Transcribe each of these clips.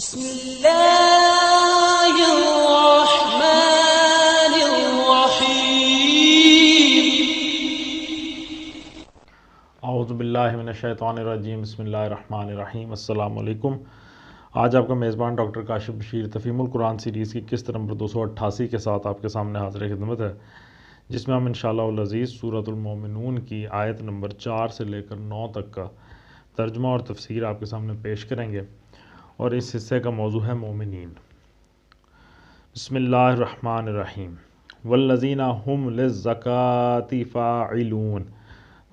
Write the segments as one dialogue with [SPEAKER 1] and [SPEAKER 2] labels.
[SPEAKER 1] بسم اللہ الرحمن الرحیم۔
[SPEAKER 2] اعوذ باللہ من الشیطان الرجیم، بسم اللہ الرحمن الرحیم۔ السلام علیکم۔ آج آپ کا میزبان ڈاکٹر کاشف بشیر تفہیم القرآن سیریز کی قسط نمبر 288 کے ساتھ آپ کے سامنے حاضر خدمت ہے، جس میں ہم انشاءاللہ العزیز سورۃ المومنون کی آیت نمبر 4 سے لے کر 9 تک کا ترجمہ اور تفسیر آپ کے سامنے پیش کریں گے، اور اس حصے کا موضوع ہے مومنین۔ بسم اللہ الرحمن الرحیم۔ والذین هم للزکاۃ فاعلون،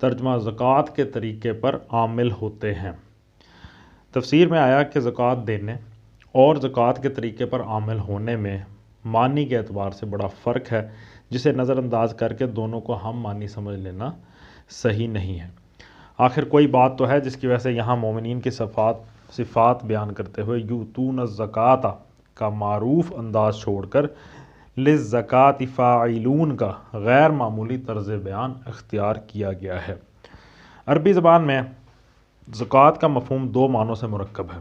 [SPEAKER 2] ترجمہ زکوٰۃ کے طریقے پر عامل ہوتے ہیں۔ تفسیر میں آیا کہ زکوٰۃ دینے اور زکوٰۃ کے طریقے پر عامل ہونے میں معنی کے اعتبار سے بڑا فرق ہے، جسے نظر انداز کر کے دونوں کو ہم معنی سمجھ لینا صحیح نہیں ہے۔ آخر کوئی بات تو ہے جس کی وجہ سے یہاں مومنین کی صفات بیان کرتے ہوئے یؤتون الزکاۃ کا معروف انداز چھوڑ کر للزکاۃ فاعلون کا غیر معمولی طرز بیان اختیار کیا گیا ہے۔ عربی زبان میں زکوٰۃ کا مفہوم دو معنوں سے مرکب ہے،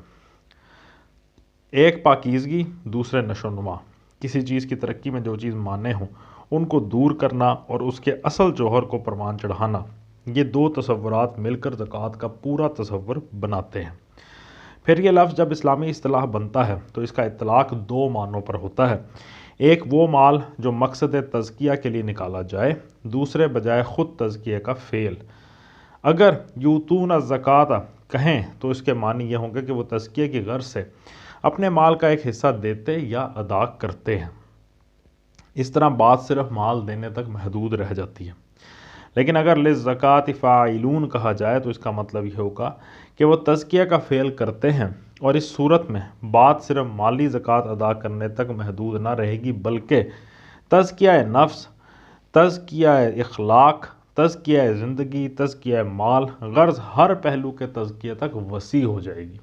[SPEAKER 2] ایک پاکیزگی، دوسرے نشو و نما۔ کسی چیز کی ترقی میں جو چیز مانع ہوں ان کو دور کرنا اور اس کے اصل جوہر کو پروان چڑھانا، یہ دو تصورات مل کر زکوٰۃ کا پورا تصور بناتے ہیں۔ پھر یہ لفظ جب اسلامی اصطلاح بنتا ہے تو اس کا اطلاق دو معنوں پر ہوتا ہے، ایک وہ مال جو مقصد تزکیہ کے لیے نکالا جائے، دوسرے بجائے خود تزکیہ کا فعل۔ اگر یؤتون الزکاۃ کہیں تو اس کے معنی یہ ہوں گے کہ وہ تزکیہ کی غرض سے اپنے مال کا ایک حصہ دیتے یا ادا کرتے ہیں۔ اس طرح بات صرف مال دینے تک محدود رہ جاتی ہے، لیکن اگر للزکاۃ فاعلون کہا جائے تو اس کا مطلب یہ ہوگا کہ وہ تزکیہ کا فعل کرتے ہیں، اور اس صورت میں بات صرف مالی زکوٰۃ ادا کرنے تک محدود نہ رہے گی، بلکہ تزکیہ نفس، تزکیہ اخلاق، تزکیہ زندگی، تزکیہ مال، غرض ہر پہلو کے تزکیہ تک وسیع ہو جائے گی،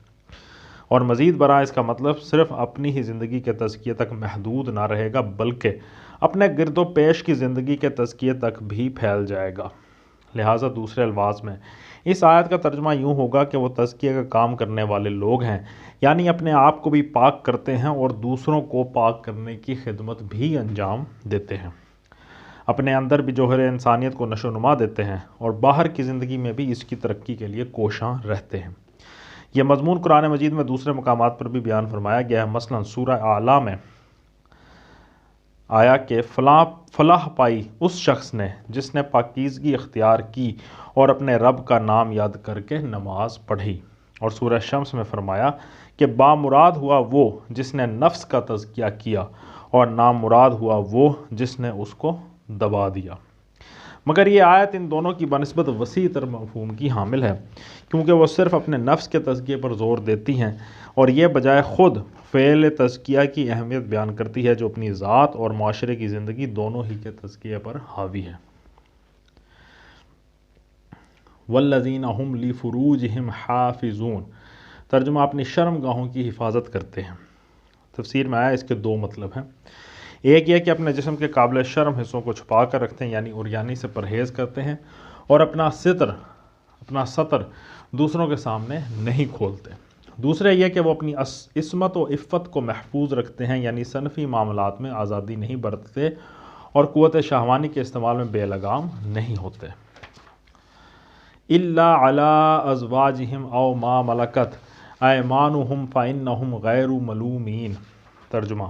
[SPEAKER 2] اور مزید برآں اس کا مطلب صرف اپنی ہی زندگی کے تزکیہ تک محدود نہ رہے گا، بلکہ اپنے گرد و پیش کی زندگی کے تزکیہ تک بھی پھیل جائے گا۔ لہٰذا دوسرے الفاظ میں اس آیت کا ترجمہ یوں ہوگا کہ وہ تزکیہ کا کام کرنے والے لوگ ہیں، یعنی اپنے آپ کو بھی پاک کرتے ہیں اور دوسروں کو پاک کرنے کی خدمت بھی انجام دیتے ہیں، اپنے اندر بھی جوہر انسانیت کو نشو و نما دیتے ہیں، اور باہر کی زندگی میں بھی اس کی ترقی کے لیے کوشاں رہتے ہیں۔ یہ مضمون قرآن مجید میں دوسرے مقامات پر بھی بیان فرمایا گیا ہے، مثلا سورہ اعلیٰ میں آیا کہ فلاح پائی اس شخص نے جس نے پاکیزگی اختیار کی اور اپنے رب کا نام یاد کر کے نماز پڑھی، اور سورہ شمس میں فرمایا کہ بامراد ہوا وہ جس نے نفس کا تزکیہ کیا، اور نامراد ہوا وہ جس نے اس کو دبا دیا۔ مگر یہ آیت ان دونوں کی بنسبت وسیع تر مفہوم کی حامل ہے، کیونکہ وہ صرف اپنے نفس کے تزکیے پر زور دیتی ہیں، اور یہ بجائے خود فعل تزکیہ کی اہمیت بیان کرتی ہے جو اپنی ذات اور معاشرے کی زندگی دونوں ہی کے تزکیے پر حاوی ہے۔ والذین هم لفروجہم حافظون، ترجمہ اپنی شرم گاہوں کی حفاظت کرتے ہیں۔ تفسیر میں آیا اس کے دو مطلب ہیں، ایک یہ کہ اپنے جسم کے قابل شرم حصوں کو چھپا کر رکھتے ہیں، یعنی عریانی سے پرہیز کرتے ہیں، اور اپنا سطر دوسروں کے سامنے نہیں کھولتے۔ دوسرے یہ کہ وہ اپنی عصمت و عفت کو محفوظ رکھتے ہیں، یعنی صنفی معاملات میں آزادی نہیں برتتے اور قوت شہوانی کے استعمال میں بے لگام نہیں ہوتے۔ الا علی ازواجہم او ما ملکت ایمانہم فانہم غیر ملومین، ترجمہ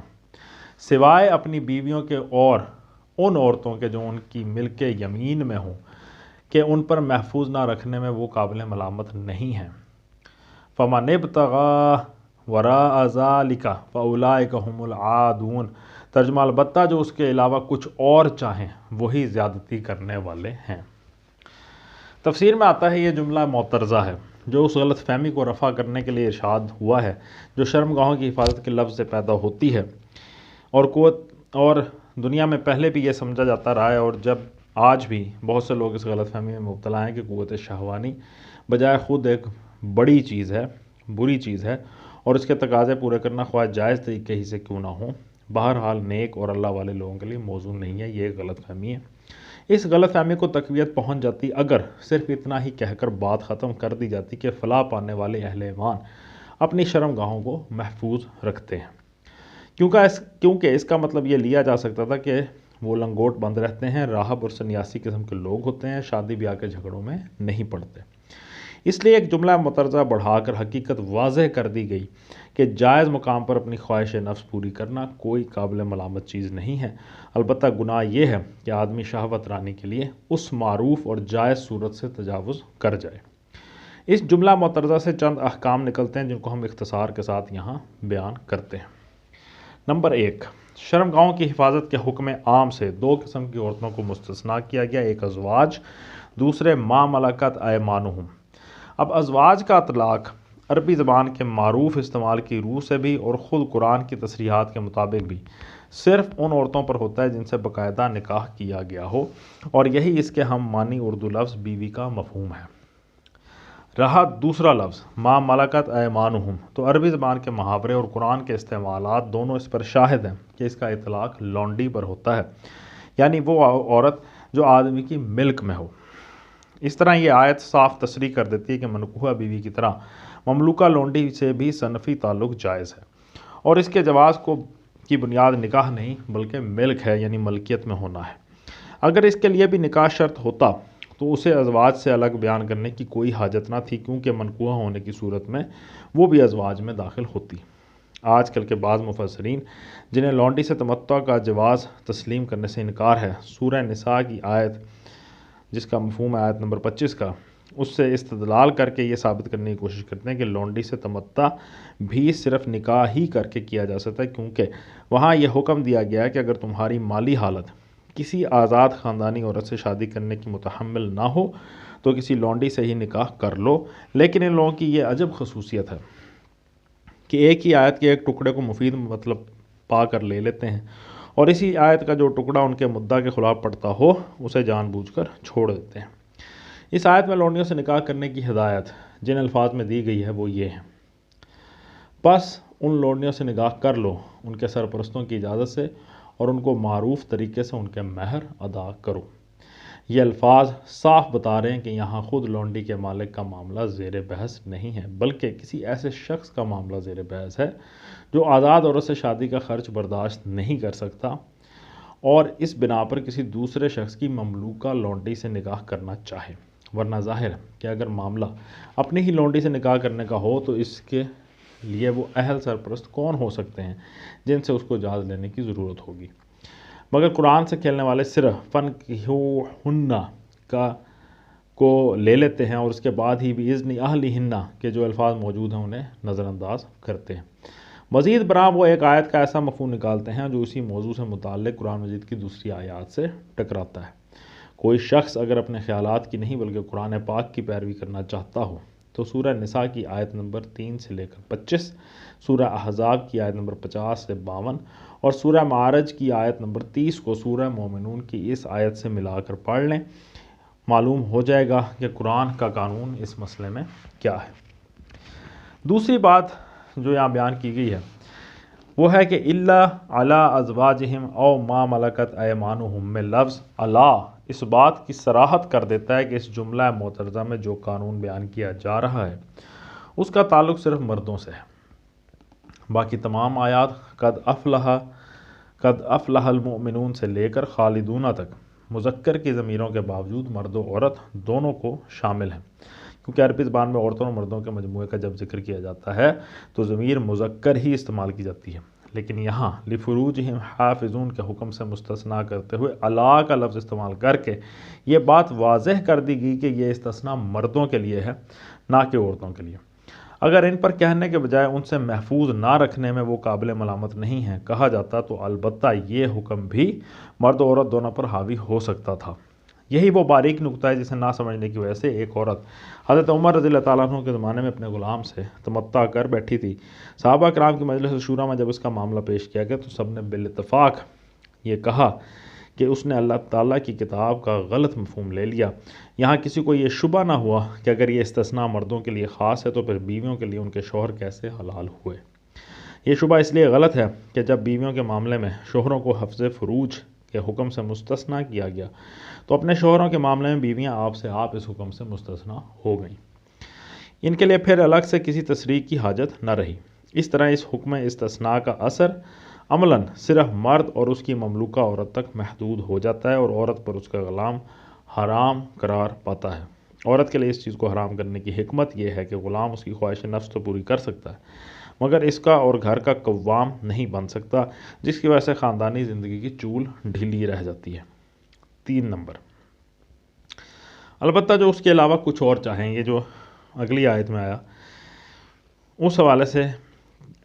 [SPEAKER 2] سوائے اپنی بیویوں کے اور ان عورتوں کے جو ان کی ملک یمین میں ہوں کہ ان پر محفوظ نہ رکھنے میں وہ قابل ملامت نہیں ہیں۔ فمن ابتغى وراء ذلك فاولئک هم العادون، ترجمہ البتہ جو اس کے علاوہ کچھ اور چاہیں وہی زیادتی کرنے والے ہیں۔ تفسیر میں آتا ہے یہ جملہ معترضہ ہے جو اس غلط فہمی کو رفع کرنے کے لیے ارشاد ہوا ہے جو شرم گاہوں کی حفاظت کے لفظ سے پیدا ہوتی ہے، اور دنیا میں پہلے بھی یہ سمجھا جاتا رہا ہے، اور جب آج بھی بہت سے لوگ اس غلط فہمی میں مبتلا ہیں کہ قوت شہوانی بجائے خود ایک بڑی چیز ہے، بری چیز ہے، اور اس کے تقاضے پورے کرنا خواہ جائز طریقے ہی سے کیوں نہ ہوں، بہرحال نیک اور اللہ والے لوگوں کے لیے موزوں نہیں ہے۔ یہ ایک غلط فہمی ہے۔ اس غلط فہمی کو تقویت پہنچ جاتی اگر صرف اتنا ہی کہہ کر بات ختم کر دی جاتی کہ فلاح پانے والے اہل ایمان اپنی شرم گاہوں کو محفوظ رکھتے ہیں، کیونکہ اس کا مطلب یہ لیا جا سکتا تھا کہ وہ لنگوٹ بند رہتے ہیں، راہب اور سنیاسی قسم کے لوگ ہوتے ہیں، شادی بیاہ کے جھگڑوں میں نہیں پڑتے۔ اس لیے ایک جملہ مترجہ بڑھا کر حقیقت واضح کر دی گئی کہ جائز مقام پر اپنی خواہش نفس پوری کرنا کوئی قابل ملامت چیز نہیں ہے، البتہ گناہ یہ ہے کہ آدمی شہوت رانی کے لیے اس معروف اور جائز صورت سے تجاوز کر جائے۔ اس جملہ مترجہ سے چند احکام نکلتے ہیں جن کو ہم اختصار کے ساتھ یہاں بیان کرتے ہیں۔ نمبر 1، شرمگاہوں کی حفاظت کے حکم عام سے دو قسم کی عورتوں کو مستثنیٰ کیا گیا، ایک ازواج، دوسرے ما ملکت ایمانہم۔ اب ازواج کا اطلاق عربی زبان کے معروف استعمال کی روح سے بھی اور خود قرآن کی تصریحات کے مطابق بھی صرف ان عورتوں پر ہوتا ہے جن سے باقاعدہ نکاح کیا گیا ہو، اور یہی اس کے ہم معنی اردو لفظ بیوی کا مفہوم ہے۔ رہا دوسرا لفظ ما ملکت ایمانہم، تو عربی زبان کے محاورے اور قرآن کے استعمالات دونوں اس پر شاہد ہیں کہ اس کا اطلاق لونڈی پر ہوتا ہے، یعنی وہ عورت جو آدمی کی ملک میں ہو۔ اس طرح یہ آیت صاف تصریح کر دیتی ہے کہ منکوحہ بیوی کی طرح مملوکہ لونڈی سے بھی صنفی تعلق جائز ہے، اور اس کے جواز کی بنیاد نکاح نہیں بلکہ ملک ہے، یعنی ملکیت میں ہونا ہے۔ اگر اس کے لیے بھی نکاح شرط ہوتا تو اسے ازواج سے الگ بیان کرنے کی کوئی حاجت نہ تھی، کیونکہ منکوحہ ہونے کی صورت میں وہ بھی ازواج میں داخل ہوتی۔ آج کل کے بعض مفسرین جنہیں لونڈی سے تمتع کا جواز تسلیم کرنے سے انکار ہے، سورہ نساء کی آیت جس کا مفہوم ہے آیت نمبر 25 کا، اس سے استدلال کر کے یہ ثابت کرنے کی کوشش کرتے ہیں کہ لونڈی سے تمتع بھی صرف نکاح ہی کر کے کیا جا سکتا ہے، کیونکہ وہاں یہ حکم دیا گیا ہے کہ اگر تمہاری مالی حالت کسی آزاد خاندانی عورت سے شادی کرنے کی متحمل نہ ہو تو کسی لونڈی سے ہی نکاح کر لو۔ لیکن ان لوگوں کی یہ عجب خصوصیت ہے کہ ایک ہی آیت کے ایک ٹکڑے کو مفید مطلب پا کر لے لیتے ہیں، اور اسی آیت کا جو ٹکڑا ان کے مدعا کے خلاف پڑتا ہو اسے جان بوجھ کر چھوڑ دیتے ہیں۔ اس آیت میں لونڈیوں سے نکاح کرنے کی ہدایت جن الفاظ میں دی گئی ہے وہ یہ ہے: بس ان لونڈیوں سے نکاح کر لو ان کے سرپرستوں کی اجازت سے، اور ان کو معروف طریقے سے ان کے مہر ادا کرو۔ یہ الفاظ صاف بتا رہے ہیں کہ یہاں خود لونڈی کے مالک کا معاملہ زیر بحث نہیں ہے، بلکہ کسی ایسے شخص کا معاملہ زیر بحث ہے جو آزاد عورت سے شادی کا خرچ برداشت نہیں کر سکتا اور اس بنا پر کسی دوسرے شخص کی مملوکہ لونڈی سے نکاح کرنا چاہے، ورنہ ظاہر ہے کہ اگر معاملہ اپنی ہی لونڈی سے نکاح کرنے کا ہو تو اس کے لیے وہ اہل سرپرست کون ہو سکتے ہیں جن سے اس کو اجازت لینے کی ضرورت ہوگی؟ مگر قرآن سے کھیلنے والے صرف فَانكِحُوهُنَّ کو لے لیتے ہیں اور اس کے بعد ہی بِإِذْنِ أَهْلِهِنَّ کے جو الفاظ موجود ہیں انہیں نظر انداز کرتے ہیں۔ مزید برآں وہ ایک آیت کا ایسا مفہوم نکالتے ہیں جو اسی موضوع سے متعلق قرآن مجید کی دوسری آیات سے ٹکراتا ہے۔ کوئی شخص اگر اپنے خیالات کی نہیں بلکہ قرآن پاک کی پیروی کرنا چاہتا ہو تو سورہ نساء کی آیت نمبر 3 سے لے کر 25، سورہ احزاب کی آیت نمبر 50 سے 52 اور سورہ معارج کی آیت نمبر 30 کو سورہ مومنون کی اس آیت سے ملا کر پڑھ لیں، معلوم ہو جائے گا کہ قرآن کا قانون اس مسئلے میں کیا ہے۔ دوسری بات جو یہاں بیان کی گئی ہے وہ ہے کہ الا علی ازواجہم او ما ملکت ایمانہم میں لفظ الا اس بات کی صراحت کر دیتا ہے کہ اس جملہ معترضہ میں جو قانون بیان کیا جا رہا ہے اس کا تعلق صرف مردوں سے ہے۔ باقی تمام آیات قد افلح المؤمنون سے لے کر خالدون تک مذکر کی ضمیروں کے باوجود مرد و عورت دونوں کو شامل ہیں، کیونکہ عربی زبان میں عورتوں اور مردوں کے مجموعے کا جب ذکر کیا جاتا ہے تو ضمیر مذکر ہی استعمال کی جاتی ہے، لیکن یہاں لفروجہم حافظون کے حکم سے مستثنیٰ کرتے ہوئے الا کا لفظ استعمال کر کے یہ بات واضح کر دی گئی کہ یہ استثناء مردوں کے لیے ہے نہ کہ عورتوں کے لیے۔ اگر ان پر کہنے کے بجائے ان سے محفوظ نہ رکھنے میں وہ قابل ملامت نہیں ہیں کہا جاتا تو البتہ یہ حکم بھی مرد و عورت دونوں پر حاوی ہو سکتا تھا۔ یہی وہ باریک نکتہ ہے جسے نہ سمجھنے کی وجہ سے ایک عورت حضرت عمر رضی اللہ تعالیٰ عنہ کے زمانے میں اپنے غلام سے تمتع کر بیٹھی تھی۔ صحابہ کرام کی مجلس شورا میں جب اس کا معاملہ پیش کیا گیا تو سب نے بالاتفاق یہ کہا کہ اس نے اللہ تعالیٰ کی کتاب کا غلط مفہوم لے لیا۔ یہاں کسی کو یہ شبہ نہ ہوا کہ اگر یہ استثناء مردوں کے لیے خاص ہے تو پھر بیویوں کے لیے ان کے شوہر کیسے حلال ہوئے۔ یہ شبہ اس لیے غلط ہے کہ جب بیویوں کے معاملے میں شوہروں کو حفظ فروج کے حکم سے مستثنیٰ کیا گیا تو اپنے شوہروں کے معاملے میں بیویاں آپ سے آپ اس حکم سے مستثنیٰ ہو گئیں۔ ان کے لیے پھر الگ سے کسی تشریح کی حاجت نہ رہی۔ اس طرح اس حکم استثناء کا اثر عملاً صرف مرد اور اس کی مملوکہ عورت تک محدود ہو جاتا ہے اور عورت پر اس کا غلام حرام قرار پاتا ہے۔ عورت کے لیے اس چیز کو حرام کرنے کی حکمت یہ ہے کہ غلام اس کی خواہش نفس تو پوری کر سکتا ہے مگر اس کا اور گھر کا قوام نہیں بن سکتا، جس کی وجہ سے خاندانی زندگی کی چول ڈھیلی رہ جاتی ہے۔ 3 نمبر، البتہ جو اس کے علاوہ کچھ اور چاہیں، یہ جو اگلی آیت میں آیا اس حوالے سے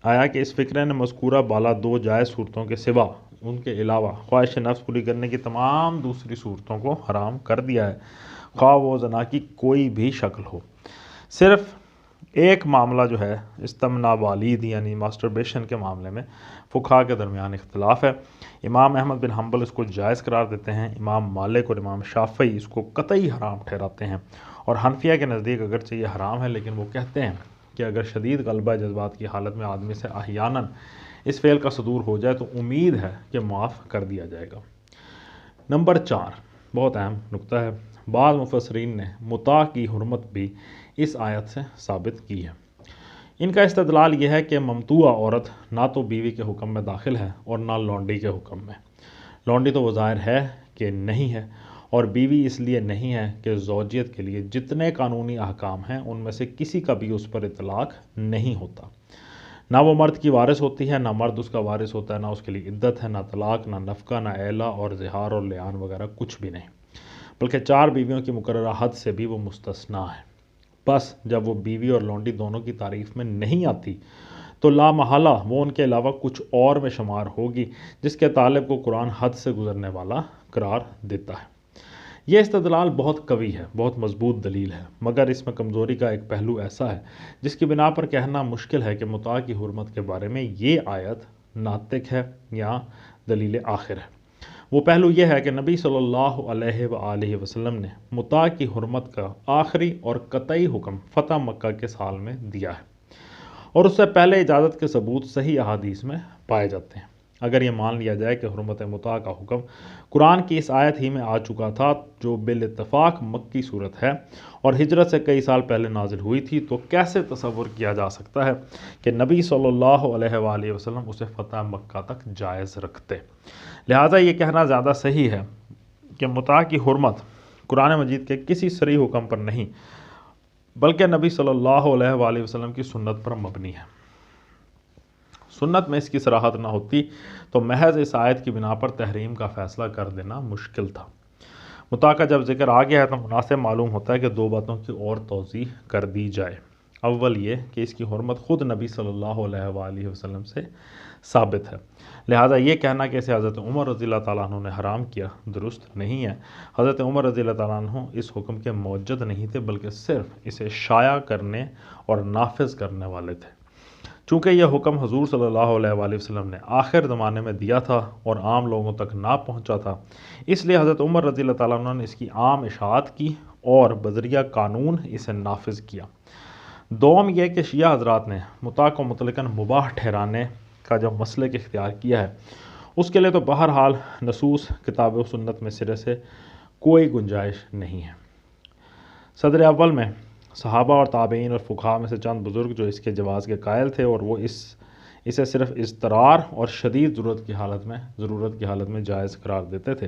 [SPEAKER 2] آیا کہ اس فقرے نے مذکورہ بالا 2 جائز صورتوں کے سوا ان کے علاوہ خواہش نفس پوری کرنے کی تمام دوسری صورتوں کو حرام کر دیا ہے، خواہ وہ زنا کی کوئی بھی شکل ہو۔ صرف ایک معاملہ جو ہے استمناء والید یعنی ماسٹربیشن کے معاملے میں فقہاء کے درمیان اختلاف ہے۔ امام احمد بن حنبل اس کو جائز قرار دیتے ہیں، امام مالک اور امام شافعی اس کو قطعی حرام ٹھہراتے ہیں، اور حنفیہ کے نزدیک اگرچہ یہ حرام ہے لیکن وہ کہتے ہیں کہ اگر شدید غلبہ جذبات کی حالت میں آدمی سے احیاناً اس فعل کا صدور ہو جائے تو امید ہے کہ معاف کر دیا جائے گا۔ نمبر 4، بہت اہم نقطہ ہے، بعض مفسرین نے متاع کی حرمت بھی اس آیت سے ثابت کی ہے۔ ان کا استدلال یہ ہے کہ ممتوعہ عورت نہ تو بیوی کے حکم میں داخل ہے اور نہ لونڈی کے حکم میں۔ لونڈی تو وہ ظاہر ہے کہ نہیں ہے، اور بیوی اس لیے نہیں ہے کہ زوجیت کے لیے جتنے قانونی احکام ہیں ان میں سے کسی کا بھی اس پر اطلاق نہیں ہوتا۔ نہ وہ مرد کی وارث ہوتی ہے، نہ مرد اس کا وارث ہوتا ہے، نہ اس کے لیے عدت ہے، نہ طلاق، نہ نفقہ، نہ اعلہ اور زہار اور لعان وغیرہ کچھ بھی نہیں، بلکہ 4 بیویوں کی مقررہ حد سے بھی وہ مستثنیٰ ہے۔ بس جب وہ بیوی اور لونڈی دونوں کی تعریف میں نہیں آتی تو لا محالہ وہ ان کے علاوہ کچھ اور میں شمار ہوگی جس کے طالب کو قرآن حد سے گزرنے والا قرار دیتا ہے۔ یہ استدلال بہت قوی ہے، بہت مضبوط دلیل ہے، مگر اس میں کمزوری کا ایک پہلو ایسا ہے جس کی بنا پر کہنا مشکل ہے کہ متاع کی حرمت کے بارے میں یہ آیت ناطق ہے یا دلیل آخر ہے۔ وہ پہلو یہ ہے کہ نبی صلی اللہ علیہ وآلہ وسلم نے متاع کی حرمت کا آخری اور قطعی حکم فتح مکہ کے سال میں دیا ہے، اور اس سے پہلے اجازت کے ثبوت صحیح احادیث میں پائے جاتے ہیں۔ اگر یہ مان لیا جائے کہ حرمت متاع کا حکم قرآن کی اس آیت ہی میں آ چکا تھا جو بالاتفاق مکی صورت ہے اور ہجرت سے کئی سال پہلے نازل ہوئی تھی، تو کیسے تصور کیا جا سکتا ہے کہ نبی صلی اللہ علیہ وآلہ وسلم اسے فتح مکہ تک جائز رکھتے؟ لہٰذا یہ کہنا زیادہ صحیح ہے کہ متاع کی حرمت قرآن مجید کے کسی صریح حکم پر نہیں بلکہ نبی صلی اللہ علیہ وآلہ وسلم کی سنت پر مبنی ہے۔ سنت میں اس کی صراحت نہ ہوتی تو محض اس آیت کی بنا پر تحریم کا فیصلہ کر دینا مشکل تھا۔ متاع کا جب ذکر آ گیا ہے تو مناسب معلوم ہوتا ہے کہ 2 باتوں کی اور توضیح کر دی جائے۔ اول یہ کہ اس کی حرمت خود نبی صلی اللہ علیہ وآلہ وسلم سے ثابت ہے، لہٰذا یہ کہنا کہ اسے حضرت عمر رضی اللہ تعالیٰ عنہ نے حرام کیا درست نہیں ہے۔ حضرت عمر رضی اللہ تعالیٰ عنہ اس حکم کے موجد نہیں تھے بلکہ صرف اسے شائع کرنے اور نافذ کرنے والے تھے۔ چونکہ یہ حکم حضور صلی اللہ علیہ وآلہ وسلم نے آخر زمانے میں دیا تھا اور عام لوگوں تک نہ پہنچا تھا، اس لیے حضرت عمر رضی اللہ تعالیٰ عنہ نے اس کی عام اشاعت کی اور بذریعہ قانون اسے نافذ کیا۔ دوم یہ کہ شیعہ حضرات نے متاع کو مطلقاً مباح ٹھہرانے کا جو مسلک اختیار کیا ہے اس کے لیے تو بہرحال نصوص کتاب و سنت میں سرے سے کوئی گنجائش نہیں ہے۔ صدر اول میں صحابہ اور تابعین اور فقہاء میں سے چند بزرگ جو اس کے جواز کے قائل تھے اور وہ اسے صرف اضطرار اور شدید ضرورت کی حالت میں جائز قرار دیتے تھے۔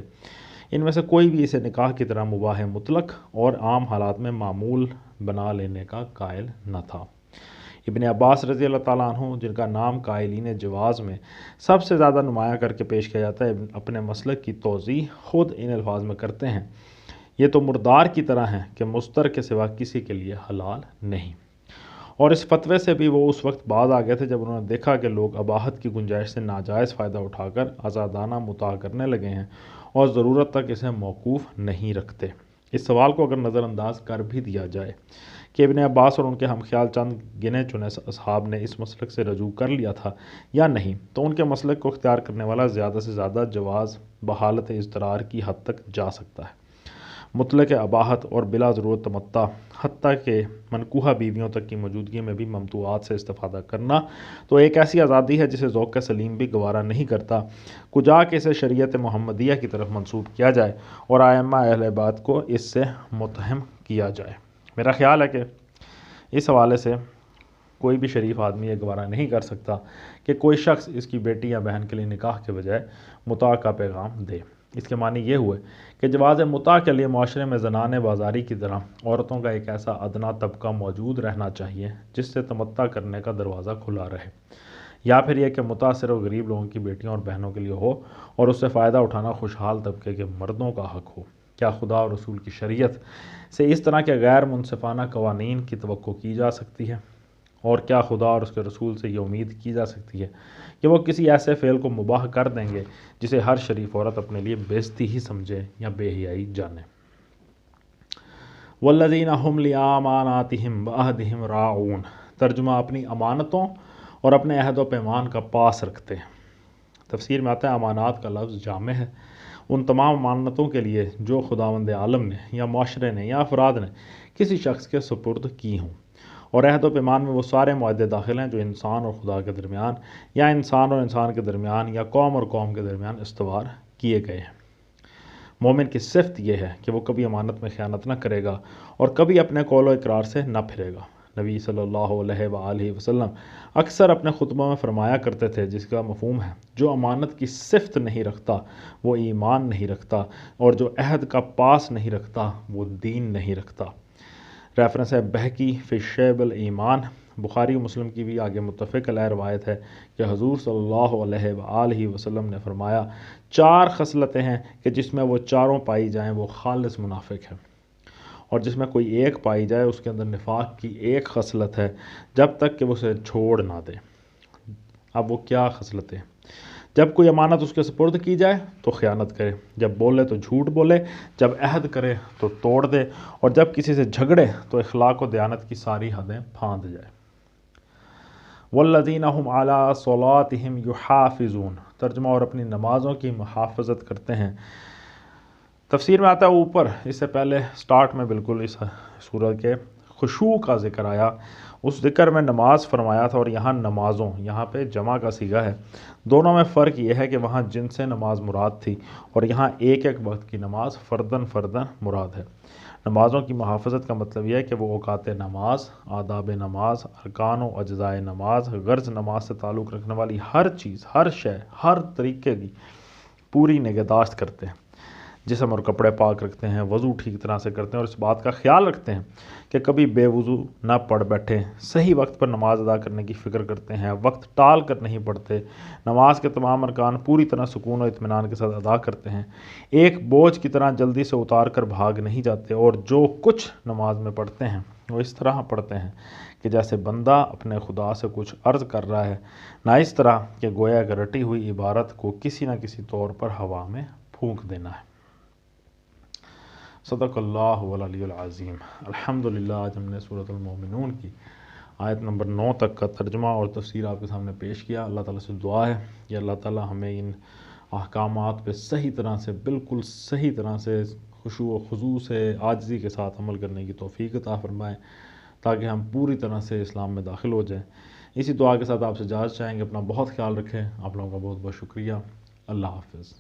[SPEAKER 2] ان میں سے کوئی بھی اسے نکاح کی طرح مباح مطلق اور عام حالات میں معمول بنا لینے کا قائل نہ تھا۔ ابن عباس رضی اللہ تعالیٰ عنہ جن کا نام قائلین جواز میں سب سے زیادہ نمایاں کر کے پیش کیا جاتا ہے، اپنے مسلک کی توضیح خود ان الفاظ میں کرتے ہیں: یہ تو مردار کی طرح ہیں کہ مستر کے سوا کسی کے لیے حلال نہیں۔ اور اس فتوے سے بھی وہ اس وقت باز آ گئے تھے جب انہوں نے دیکھا کہ لوگ اباحت کی گنجائش سے ناجائز فائدہ اٹھا کر آزادانہ متاع کرنے لگے ہیں اور ضرورت تک اسے موقوف نہیں رکھتے۔ اس سوال کو اگر نظر انداز کر بھی دیا جائے کہ ابن عباس اور ان کے ہمخیال چند گنے چنے اصحاب نے اس مسلک سے رجوع کر لیا تھا یا نہیں، تو ان کے مسلک کو اختیار کرنے والا زیادہ سے زیادہ جواز بحالت اضطرار کی حد تک جا سکتا ہے۔ مطلق اباحت اور بلا ضرورت تمتع حتیٰ کہ منکوحہ بیویوں تک کی موجودگی میں بھی ممتوعات سے استفادہ کرنا تو ایک ایسی آزادی ہے جسے ذوق سلیم بھی گوارا نہیں کرتا، کجا کہ اسے شریعت محمدیہ کی طرف منسوب کیا جائے اور ائمہ اہل بیت کو اس سے متہم کیا جائے۔ میرا خیال ہے کہ اس حوالے سے کوئی بھی شریف آدمی یہ گوارہ نہیں کر سکتا کہ کوئی شخص اس کی بیٹی یا بہن کے لیے نکاح کے بجائے متاع کا پیغام دے۔ اس کے معنی یہ ہوئے کہ جواز متاع کے لیے معاشرے میں زنان بازاری کی طرح عورتوں کا ایک ایسا ادنا طبقہ موجود رہنا چاہیے جس سے تمتع کرنے کا دروازہ کھلا رہے، یا پھر یہ کہ متاع صرف غریب لوگوں کی بیٹیوں اور بہنوں کے لیے ہو اور اس سے فائدہ اٹھانا خوشحال طبقے کے مردوں کا حق ہو۔ کیا خدا اور رسول کی شریعت سے اس طرح کے غیر منصفانہ قوانین کی توقع کی جا سکتی ہے؟ اور کیا خدا اور اس کے رسول سے یہ امید کی جا سکتی ہے کہ وہ کسی ایسے فعل کو مباح کر دیں گے جسے ہر شریف عورت اپنے لیے بےزتی ہی سمجھے یا بے حیائی جانے؟ والذین هم لأماناتهم وعہدہم راعون، ترجمہ اپنی امانتوں اور اپنے عہد و پیمان کا پاس رکھتے ہیں۔ تفسیر میں آتا ہے امانات کا لفظ جامع ہے ان تمام امانتوں کے لیے جو خداوند عالم نے یا معاشرے نے یا افراد نے کسی شخص کے سپرد کی ہوں، اور عہد و پیمان میں وہ سارے معاہدے داخل ہیں جو انسان اور خدا کے درمیان یا انسان اور انسان کے درمیان یا قوم اور قوم کے درمیان استوار کیے گئے ہیں۔ مومن کی صفت یہ ہے کہ وہ کبھی امانت میں خیانت نہ کرے گا اور کبھی اپنے قول و اقرار سے نہ پھرے گا۔ نبی صلی اللہ علیہ وآلہ وسلم اکثر اپنے خطبوں میں فرمایا کرتے تھے، جس کا مفہوم ہے جو امانت کی صفت نہیں رکھتا وہ ایمان نہیں رکھتا، اور جو عہد کا پاس نہیں رکھتا وہ دین نہیں رکھتا۔ ریفرنس ہے بہقی فی شعب الایمان۔ بخاری و مسلم کی بھی آگے متفق علیہ روایت ہے کہ حضور صلی اللہ علیہ وآلہ وسلم نے فرمایا 4 خصلتیں ہیں کہ جس میں وہ چاروں پائی جائیں وہ خالص منافق ہے، اور جس میں کوئی ایک پائی جائے اس کے اندر نفاق کی ایک خصلت ہے جب تک کہ وہ اسے چھوڑ نہ دے۔ اب وہ کیا خصلتیں؟ جب کوئی امانت اس کے سپرد کی جائے تو خیانت کرے، جب بولے تو جھوٹ بولے، جب عہد کرے تو توڑ دے، اور جب کسی سے جھگڑے تو اخلاق و دیانت کی ساری حدیں پھاند جائے۔ والذین هم علی صلاتہم یحافظون، ترجمہ اور اپنی نمازوں کی محافظت کرتے ہیں۔ تفسیر میں آتا ہے اوپر اس سے پہلے سٹارٹ میں بالکل اس سورت کے خشوع کا ذکر آیا، اس ذکر میں نماز فرمایا تھا، اور یہاں نمازوں، یہاں پہ جمع کا صیغہ ہے۔ دونوں میں فرق یہ ہے کہ وہاں جن سے نماز مراد تھی اور یہاں ایک ایک وقت کی نماز فرداً مراد ہے۔ نمازوں کی محافظت کا مطلب یہ ہے کہ وہ اوقات نماز، آداب نماز، ارکان و اجزاء نماز، غرض نماز سے تعلق رکھنے والی ہر چیز، ہر شے، ہر طریقے کی پوری نگہداشت کرتے ہیں، جسم اور کپڑے پاک رکھتے ہیں، وضو ٹھیک طرح سے کرتے ہیں، اور اس بات کا خیال رکھتے ہیں کہ کبھی بے وضو نہ پڑھ بیٹھے، صحیح وقت پر نماز ادا کرنے کی فکر کرتے ہیں، وقت ٹال کر نہیں پڑھتے، نماز کے تمام ارکان پوری طرح سکون و اطمینان کے ساتھ ادا کرتے ہیں، ایک بوجھ کی طرح جلدی سے اتار کر بھاگ نہیں جاتے، اور جو کچھ نماز میں پڑھتے ہیں وہ اس طرح پڑھتے ہیں کہ جیسے بندہ اپنے خدا سے کچھ عرض کر رہا ہے، نہ اس طرح کہ گویا کہ رٹی ہوئی عبارت کو کسی نہ کسی طور پر ہوا میں پھونک دینا ہے۔ صدق اللہ العلی العظیم۔ الحمدللہ آج ہم نے سورۃ المومنون کی آیت نمبر 9 تک کا ترجمہ اور تفسیر آپ کے سامنے پیش کیا۔ اللہ تعالیٰ سے دعا ہے کہ اللہ تعالیٰ ہمیں ان احکامات پہ صحیح طرح سے، بالکل صحیح طرح سے، خشوع و خضوع سے، عاجزی کے ساتھ عمل کرنے کی توفیق عطا فرمائے، تاکہ ہم پوری طرح سے اسلام میں داخل ہو جائیں۔ اسی دعا کے ساتھ آپ سے اجازت چاہیں گے۔ اپنا بہت خیال رکھیں۔ آپ لوگوں کا بہت بہت شکریہ۔ اللہ حافظ۔